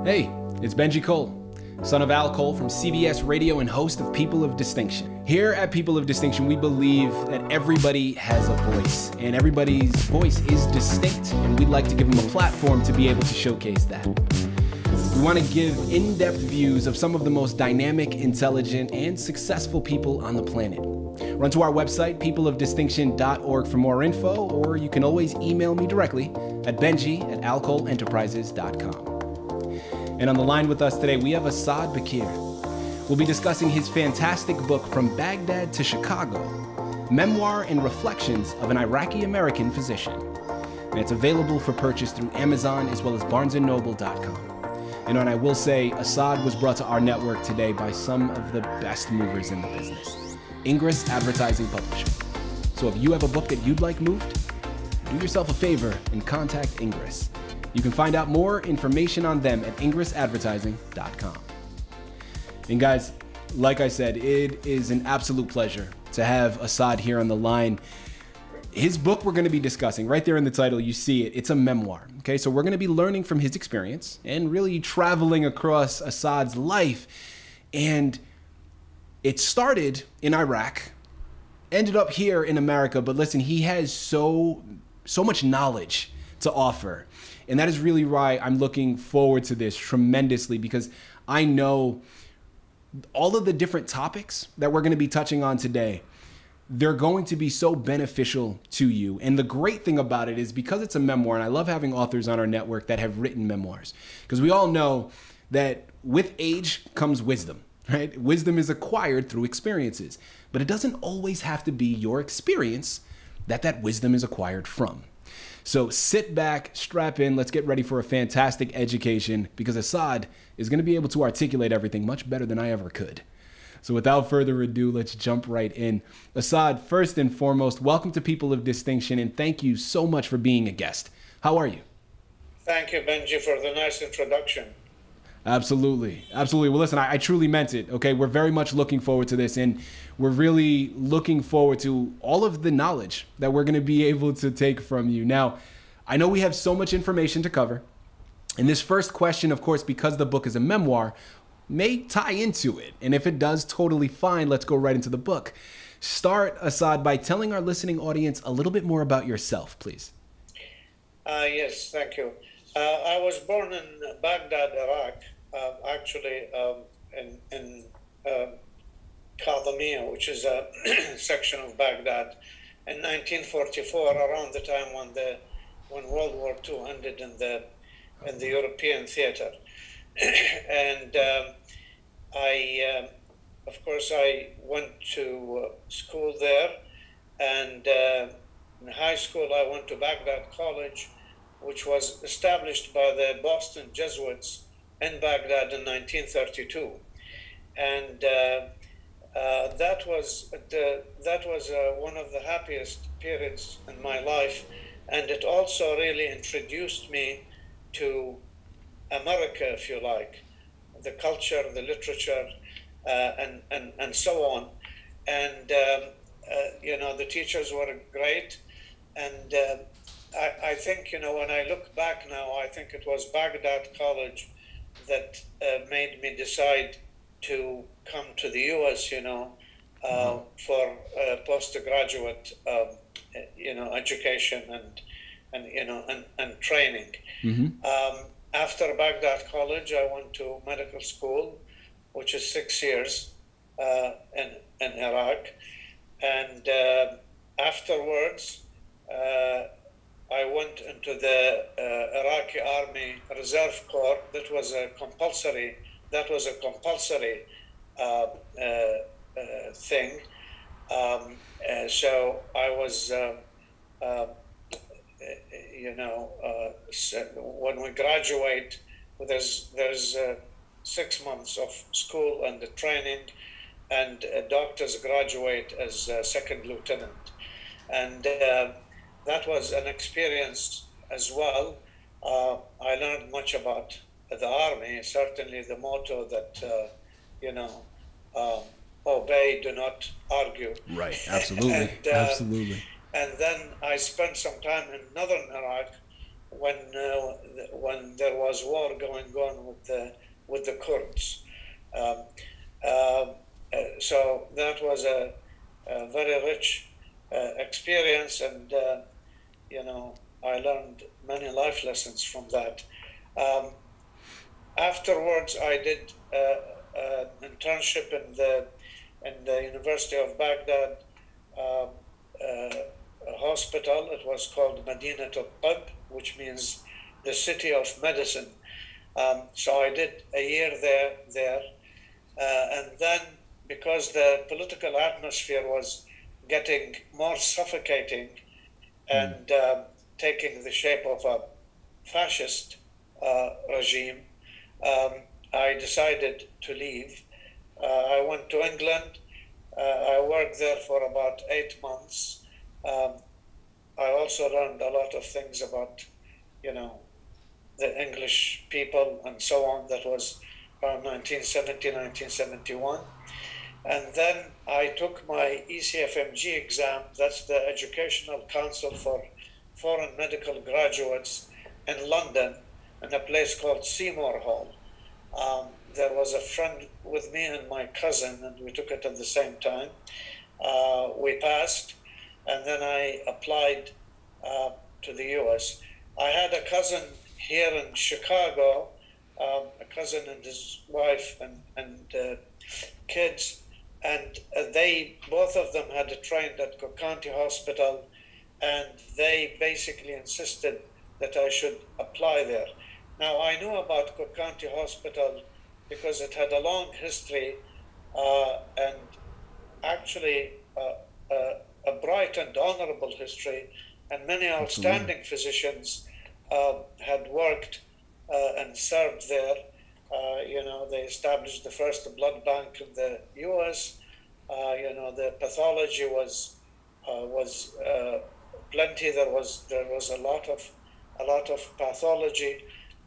Hey, it's Benji Cole, son of Al Cole from CBS Radio and host of People of Distinction. Here at People of Distinction, we believe that everybody has a voice, and everybody's voice is distinct, and we'd like to give them a platform to be able to showcase that. We want to give in-depth views of some of the most dynamic, intelligent, and successful people on the planet. Run to our website, peopleofdistinction.org for more info, or you can always email me directly at benji@alcoleenterprises.com. And on the line with us today, we have Asad Bakir. We'll be discussing his fantastic book, From Baghdad to Chicago, Memoir and Reflections of an Iraqi-American Physician. And it's available for purchase through Amazon as well as barnesandnoble.com. And I will say, Asad was brought to our network today by some of the best movers in the business, Ingress Advertising Publishing. So if you have a book that you'd like moved, do yourself a favor and contact Ingress. You can find out more information on them at ingressadvertising.com. And guys, like I said, it is an absolute pleasure to have Asad here on the line. His book we're going to be discussing, right there in the title, you see it. It's a memoir. Okay, so we're going to be learning from his experience and really traveling across Asad's life. And it started in Iraq, ended up here in America, but listen, he has so much knowledge to offer. And that is really why I'm looking forward to this tremendously, because I know all of the different topics that we're going to be touching on today, they're going to be so beneficial to you. And the great thing about it is because it's a memoir, and I love having authors on our network that have written memoirs, because we all know that with age comes wisdom, right? Wisdom is acquired through experiences, but it doesn't always have to be your experience that wisdom is acquired from. So sit back, strap in, let's get ready for a fantastic education, because Asad is going to be able to articulate everything much better than I ever could. So without further ado, let's jump right in. Asad, first and foremost, welcome to People of Distinction, and thank you so much for being a guest. How are you? Thank you, Benji, for the nice introduction. Absolutely. Absolutely. Well, listen, I truly meant it. Okay. We're very much looking forward to this, and we're really looking forward to all of the knowledge that we're going to be able to take from you. Now, I know we have so much information to cover, and this first question, of course, because the book is a memoir, may tie into it. And if it does, totally fine. Let's go right into the book. Start, Asad, by telling our listening audience a little bit more about yourself, please. Yes, thank you. I was born in Baghdad, Iraq. Actually in Kadhimiya, which is a section of Baghdad, in 1944, around the time when World War II ended in the European theater. And of course, I went to school there, and in high school I went to Baghdad College, which was established by the Boston Jesuits in Baghdad in 1932, and that was one of the happiest periods in my life, and it also really introduced me to America, if you like, the culture, the literature, and so on. And the teachers were great, and I think, when I look back now, I think it was Baghdad College that made me decide to come to the U.S., for postgraduate, education and training. Mm-hmm. After Baghdad College, I went to medical school, which is 6 years in Iraq, and afterwards, I went into the Iraqi Army Reserve Corps. That was a compulsory thing. So I was, when we graduate, there's 6 months of school and the training, and doctors graduate as second lieutenant, and that was an experience as well. I learned much about the Army, certainly the motto that, obey, do not argue. Right, absolutely, absolutely. And then I spent some time in northern Iraq, when there was war going on with the Kurds. So that was a very rich experience, and I learned many life lessons from that. Afterwards, I did an internship in the University of Baghdad hospital. It was called Madinat al-Tabb, which means the city of medicine. So I did a year there, and then because the political atmosphere was getting more suffocating and taking the shape of a fascist regime, I decided to leave. I went to England. I worked there for about 8 months. I also learned a lot of things about, the English people and so on. That was around 1970, 1971. And then I took my ECFMG exam. That's the Educational Council for Foreign Medical Graduates in London, in a place called Seymour Hall. There was a friend with me and my cousin, and we took it at the same time. We passed, and then I applied to the U.S. I had a cousin here in Chicago, a cousin and his wife and kids, and both of them had trained at Cook County Hospital, and they basically insisted that I should apply there. Now, I knew about Cook County Hospital because it had a long history and actually a bright and honorable history, and many outstanding physicians had worked and served there. They established the first blood bank in the U.S. The pathology was plenty. There was a lot of pathology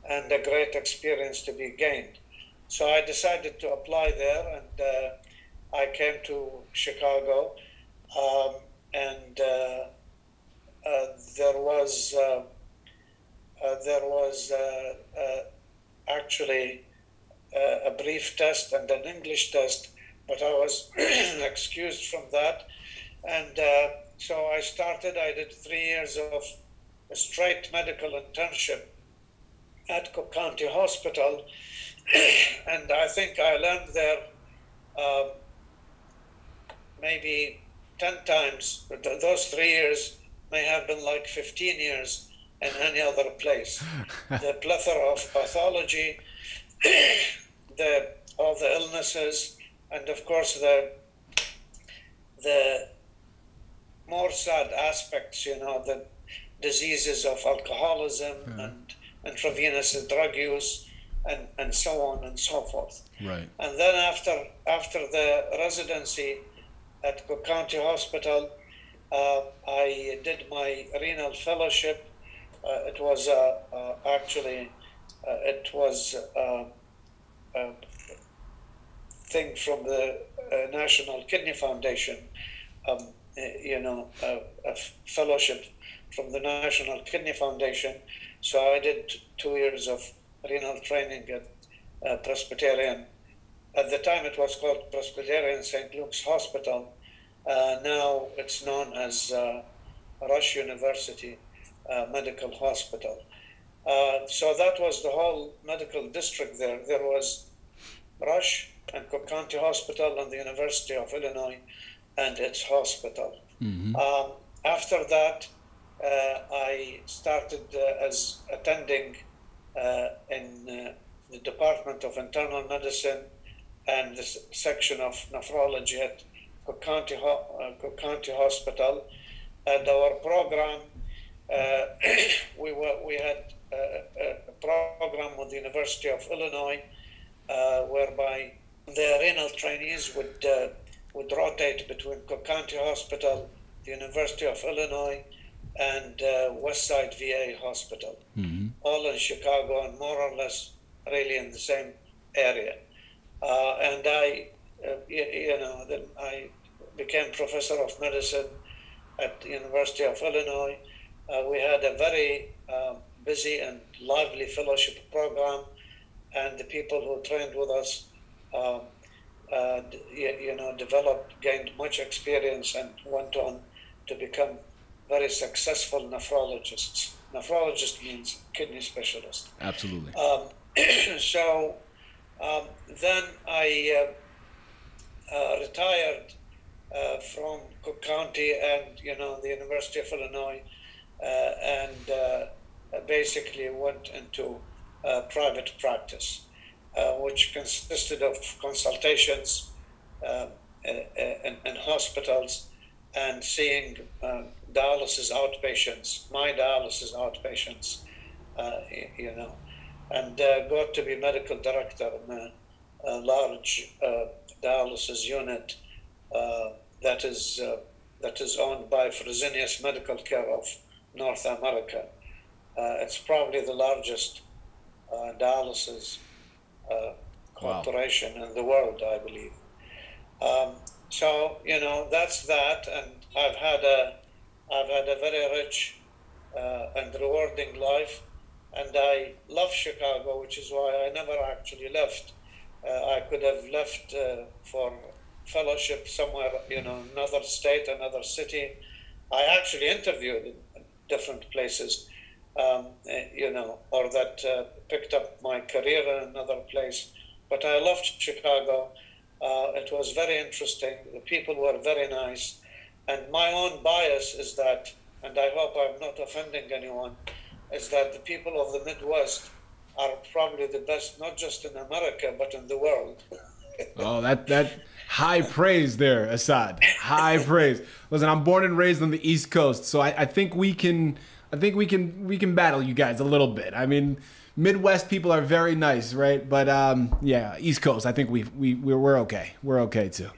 and a great experience to be gained. So I decided to apply there, and I came to Chicago, and there was actually a brief test and an English test, but I was excused from that, and so I did 3 years of a straight medical internship at Cook County Hospital, and I think I learned there maybe 10 times. Those 3 years may have been like 15 years in any other place. The plethora of pathology, all the illnesses, and of course the more sad aspects, the diseases of alcoholism and intravenous drug use, and so on and so forth. Right. And then after the residency at Cook County Hospital, I did my renal fellowship. It was a thing from the National Kidney Foundation, a fellowship from the National Kidney Foundation. So I did 2 years of renal training at Presbyterian. At the time it was called Presbyterian St. Luke's Hospital. Now it's known as Rush University Medical Hospital. So that was the whole medical district there. There was Rush and Cook County Hospital and the University of Illinois and its hospital. Mm-hmm. After that, I started as attending in the Department of Internal Medicine and the section of nephrology at Cook County Hospital. And our program, we had a program with the University of Illinois, whereby the renal trainees would rotate between Cook County Hospital, the University of Illinois, and Westside VA Hospital, all in Chicago and more or less really in the same area. And then I became professor of medicine at the University of Illinois. We had a very busy and lively fellowship program, and the people who trained with us, developed, gained much experience, and went on to become very successful nephrologists. Nephrologist means kidney specialist. Absolutely. So then I retired from Cook County and the University of Illinois, and basically went into private practice, which consisted of consultations in hospitals and seeing dialysis outpatients, my dialysis outpatients, and got to be medical director in a large dialysis unit that is owned by Fresenius Medical Care of North America. It's probably the largest dialysis corporation in the world, I believe. So that's that, and I've had a very rich and rewarding life, and I love Chicago, which is why I never actually left. I could have left for fellowship somewhere, another state, another city. I actually interviewed in different places, or that picked up my career in another place. But I loved Chicago. It was very interesting. The people were very nice. And my own bias is that, and I hope I'm not offending anyone, is that the people of the Midwest are probably the best, not just in America, but in the world. Oh, that high praise there, Asad. High praise. Listen, I'm born and raised on the East Coast, so I think we can battle you guys a little bit. I mean, Midwest people are very nice, right? But yeah, East Coast, I think we're okay. We're okay too.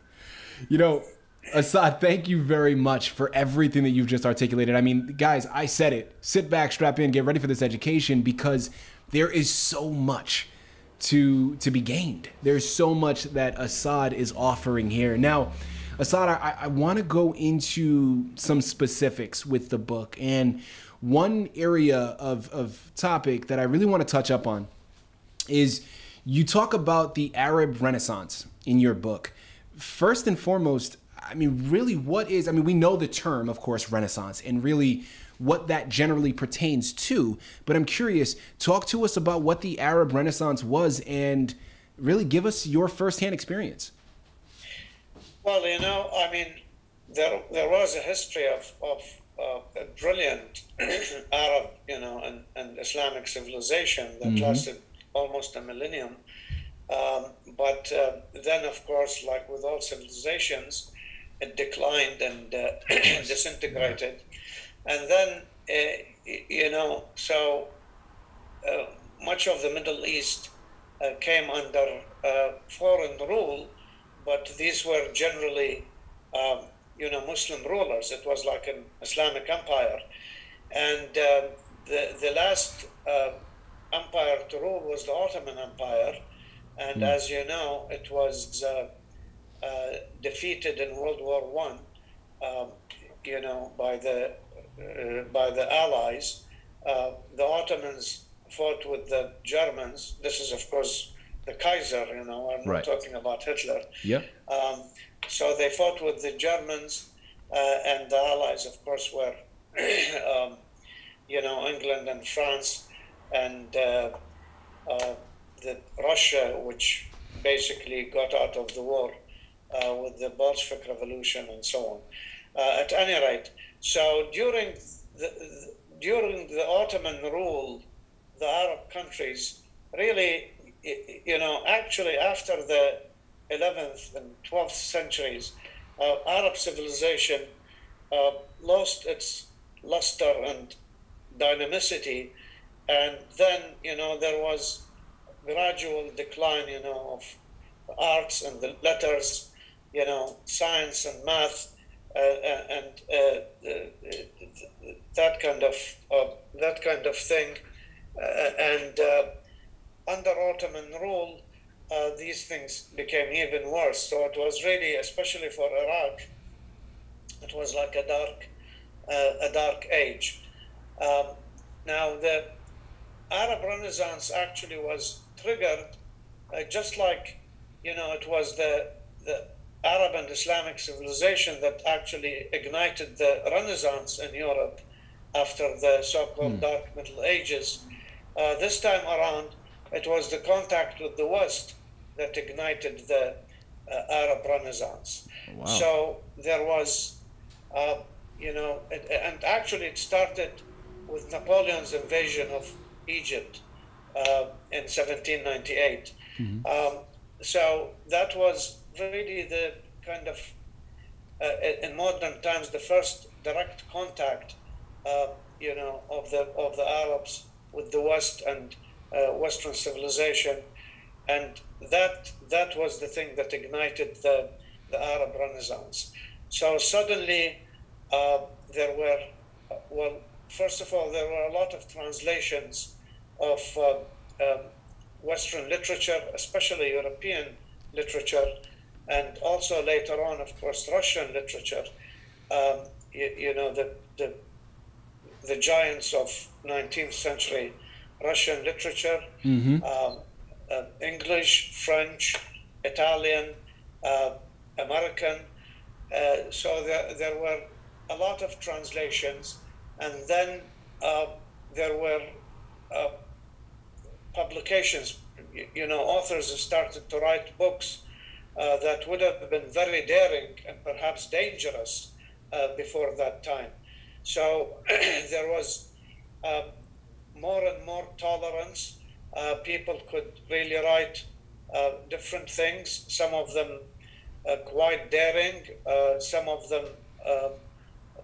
Asad, thank you very much for everything that you've just articulated. I mean, guys, I said it. Sit back, strap in, get ready for this education, because there is so much to be gained. There's so much that Asad is offering here. Now, Asad, I want to go into some specifics with the book. And one area of topic that I really want to touch up on is you talk about the Arab Renaissance in your book. First and foremost, I mean, really we know the term, of course, Renaissance, and really what that generally pertains to. But I'm curious, talk to us about what the Arab Renaissance was and really give us your firsthand experience. Well, I mean, there was a history of a brilliant Arab, and Islamic civilization that lasted almost a millennium. But then, of course, like with all civilizations, it declined and disintegrated. And then, so much of the Middle East came under foreign rule, but these were generally, Muslim rulers. It was like an Islamic empire. And the last empire to rule was the Ottoman Empire. And as you know, it was defeated in World War I, by the Allies. The Ottomans fought with the Germans. This is, of course, the Kaiser, I'm not talking about Hitler. Yeah. So they fought with the Germans, and the Allies, of course, were, England and France, and Russia, which basically got out of the war with the Bolshevik Revolution and so on. At any rate, so during the Ottoman rule, the Arab countries really, actually after the 11th and 12th centuries, Arab civilization lost its luster and dynamicity, and then, there was gradual decline, of arts and the letters, science and math, and that kind of thing. And under Ottoman rule, these things became even worse. So it was really, especially for Iraq, it was like a dark age. Now, Arab Renaissance actually was triggered just like, it was the Arab and Islamic civilization that actually ignited the Renaissance in Europe after the so-called Dark Middle Ages. This time around, it was the contact with the West that ignited the Arab Renaissance. Wow. So there was, and actually it started with Napoleon's invasion of Egypt in 1798. So that was really the kind of, in modern times, the first direct contact, of the Arabs with the West and Western civilization, and that was the thing that ignited the Arab Renaissance. So suddenly there were, first of all, there were a lot of translations of Western literature, especially European literature, and also later on, of course, Russian literature. The giants of 19th century Russian literature, English, French, Italian, American. So there were a lot of translations, and then there were publications. Authors started to write books that would have been very daring and perhaps dangerous before that time. So there was more and more tolerance. People could really write different things, some of them quite daring, some of them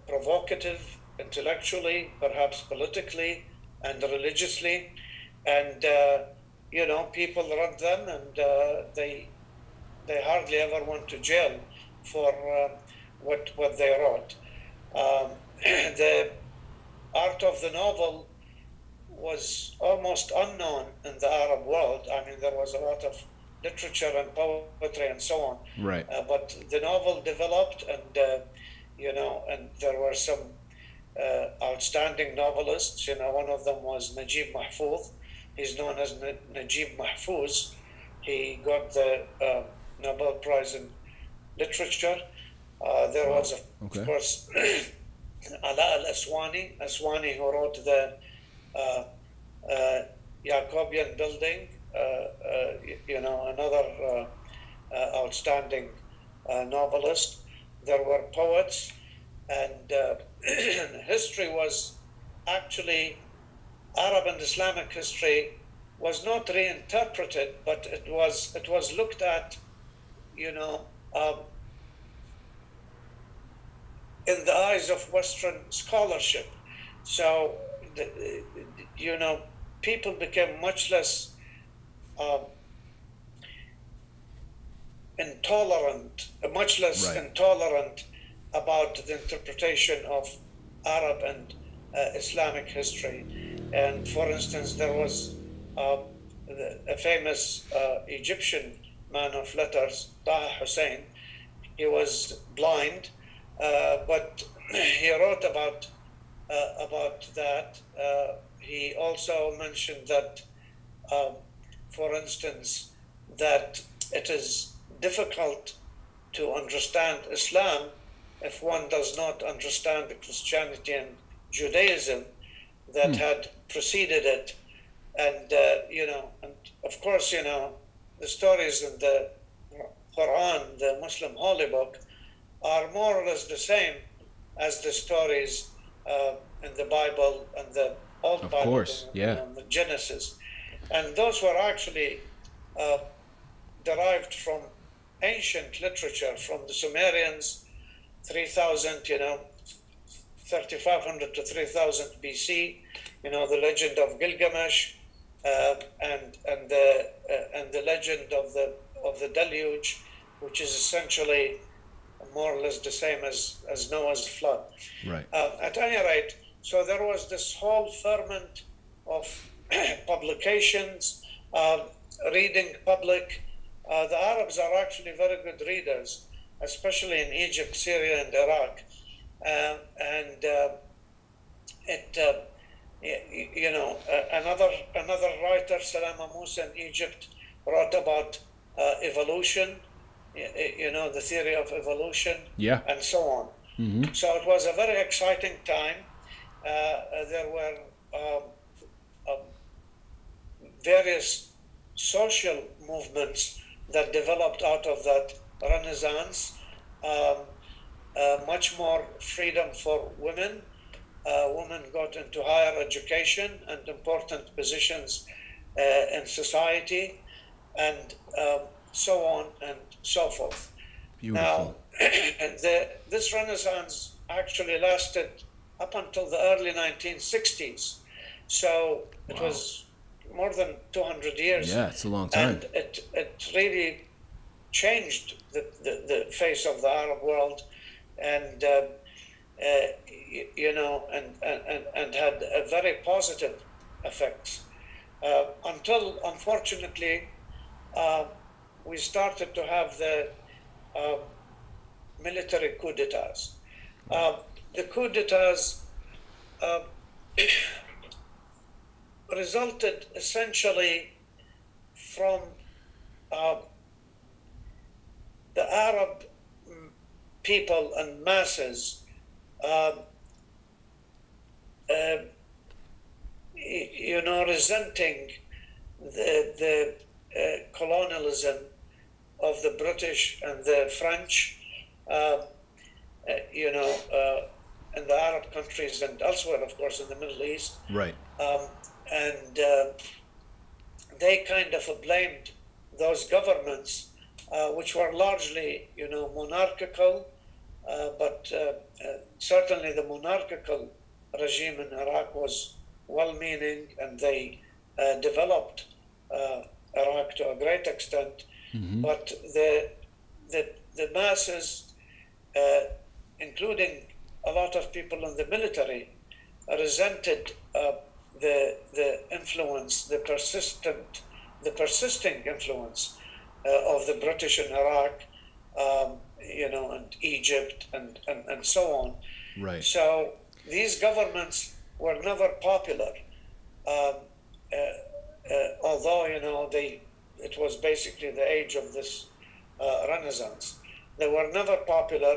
provocative intellectually, perhaps politically and religiously. And, people read them, and they hardly ever went to jail for what they wrote. The art of the novel was almost unknown in the Arab world. I mean, there was a lot of literature and poetry and so on. Right. But the novel developed, and and there were some outstanding novelists. One of them was Najib Mahfouz. He's known as Najib Mahfouz. He got the Nobel Prize in Literature. There was, of course, Ala al-Aswani, who wrote the Jacobian Building, another outstanding novelist. There were poets, and history was actually, Arab and Islamic history was not reinterpreted, but it was looked at, in the eyes of Western scholarship. So, people became much less intolerant about the interpretation of Arab and Islamic history. And for instance, there was a famous Egyptian man of letters, Taha Hussein. He was blind, but he wrote about that. He also mentioned that, for instance, that it is difficult to understand Islam if one does not understand the Christianity and Judaism that had preceded it. And, and of course, the stories in the Quran, the Muslim holy book, are more or less the same as the stories in the Bible and the Old Bible, of course, yeah, the Genesis. And those were actually derived from ancient literature, from the Sumerians, 3500 to 3000 BC. The legend of Gilgamesh, and the legend of the deluge, which is essentially more or less the same as Noah's flood. Right. At any rate, so there was this whole ferment of publications, reading public. The Arabs are actually very good readers, especially in Egypt, Syria, and Iraq. Another writer, Salama Musa in Egypt, wrote about evolution, the theory of evolution, Yeah. and so on. Mm-hmm. So it was a very exciting time. There were various social movements that developed out of that Renaissance. Much more freedom for women. Women got into higher education and important positions in society, and so on and so forth. Beautiful. Now, this Renaissance actually lasted up until the early 1960s. So it was more than 200 years. Yeah, it's a long time. And it really changed the face of the Arab world, and and had a very positive effects until, unfortunately, we started to have the military coup d'etats. The coup d'etats resulted essentially from the Arab people and masses resenting the colonialism of the British and the French, in the Arab countries and elsewhere, of course, in the Middle East. Right. And they kind of blamed those governments, which were largely, monarchical, but certainly the monarchical regime in Iraq was well-meaning, and they developed Iraq to a great extent. Mm-hmm. But the masses, including a lot of people in the military, resented the influence, the persisting influence of the British in Iraq, and Egypt and so on. Right. So these governments were never popular, although it was basically the age of this Renaissance. They were never popular,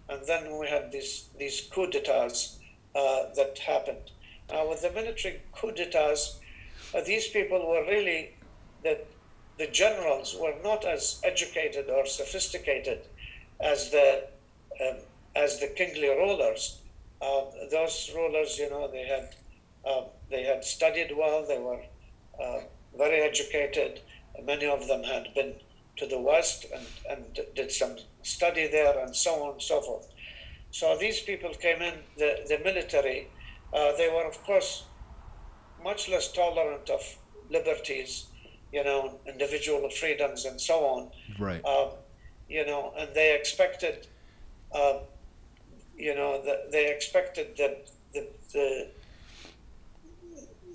and then we had these coup d'etats that happened. Now, with the military coup d'etats, these people were really, the generals were not as educated or sophisticated as the kingly rulers. Those rulers, they had studied well. They were very educated. Many of them had been to the West and did some study there, and so on and so forth. So these people came in, the military. They were, of course, much less tolerant of liberties, individual freedoms and so on. Right. And they expected, they expected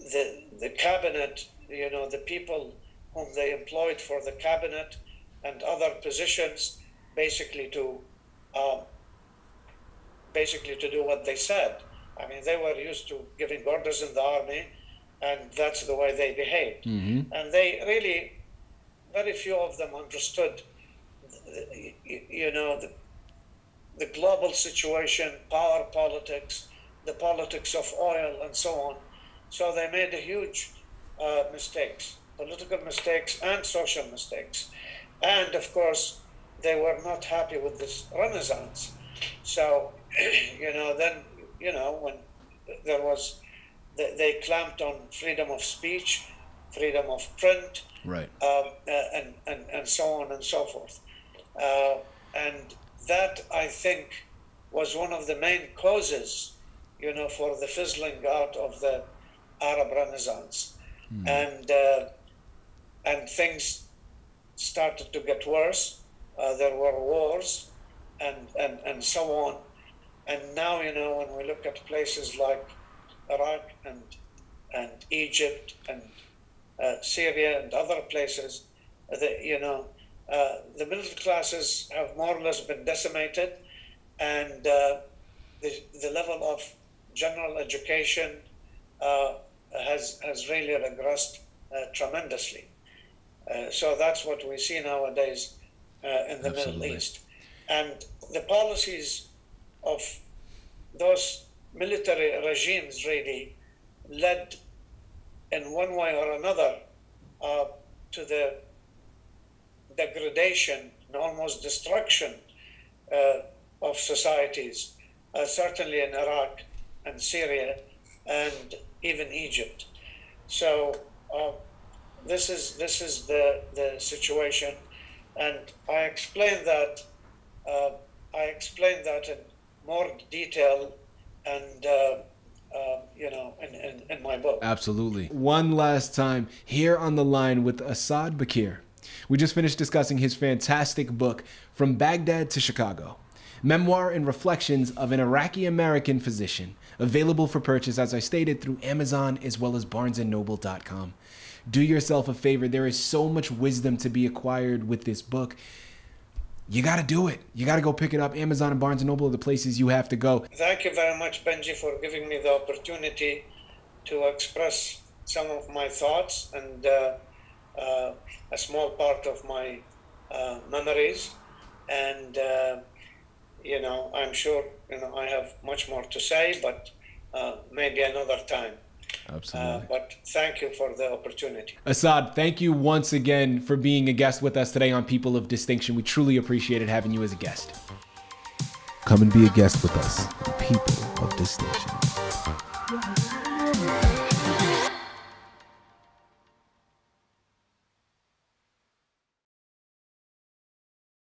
the cabinet, the people whom they employed for the cabinet and other positions, basically to do what they said. I mean, they were used to giving orders in the army, and that's the way they behaved. Mm-hmm. And they really, very few of them understood, the global situation, power politics, the politics of oil, and so on. So they made huge mistakes, political mistakes and social mistakes. And of course, they were not happy with this Renaissance. So, when there was, they clamped on freedom of speech, freedom of print, right, and so on and so forth. And that, I think, was one of the main causes, for the fizzling out of the Arab Renaissance. And things started to get worse. There were wars and so on. And now, when we look at places like Iraq and Egypt and Syria and other places, the middle classes have more or less been decimated, and the level of general education has really regressed tremendously. So that's what we see nowadays in the Middle East. And the policies of those military regimes really led in one way or another to the degradation and almost destruction of societies, certainly in Iraq and Syria and even Egypt. So this is the situation, and I explained that in more detail and in my book. Absolutely. One last time, here on the line with Asad Bakir. We just finished discussing his fantastic book, From Baghdad to Chicago, Memoir and Reflections of an Iraqi-American Physician, available for purchase, as I stated, through Amazon as well as barnesandnoble.com. Do yourself a favor. There is so much wisdom to be acquired with this book. You got to do it. You got to go pick it up. Amazon and Barnes & Noble are the places you have to go. Thank you very much, Benji, for giving me the opportunity to express some of my thoughts and a small part of my memories. And, I'm sure, I have much more to say, but maybe another time. Absolutely. But thank you for the opportunity. Asad, thank you once again for being a guest with us today on People of Distinction. We truly appreciated having you as a guest. Come and be a guest with us on People of Distinction.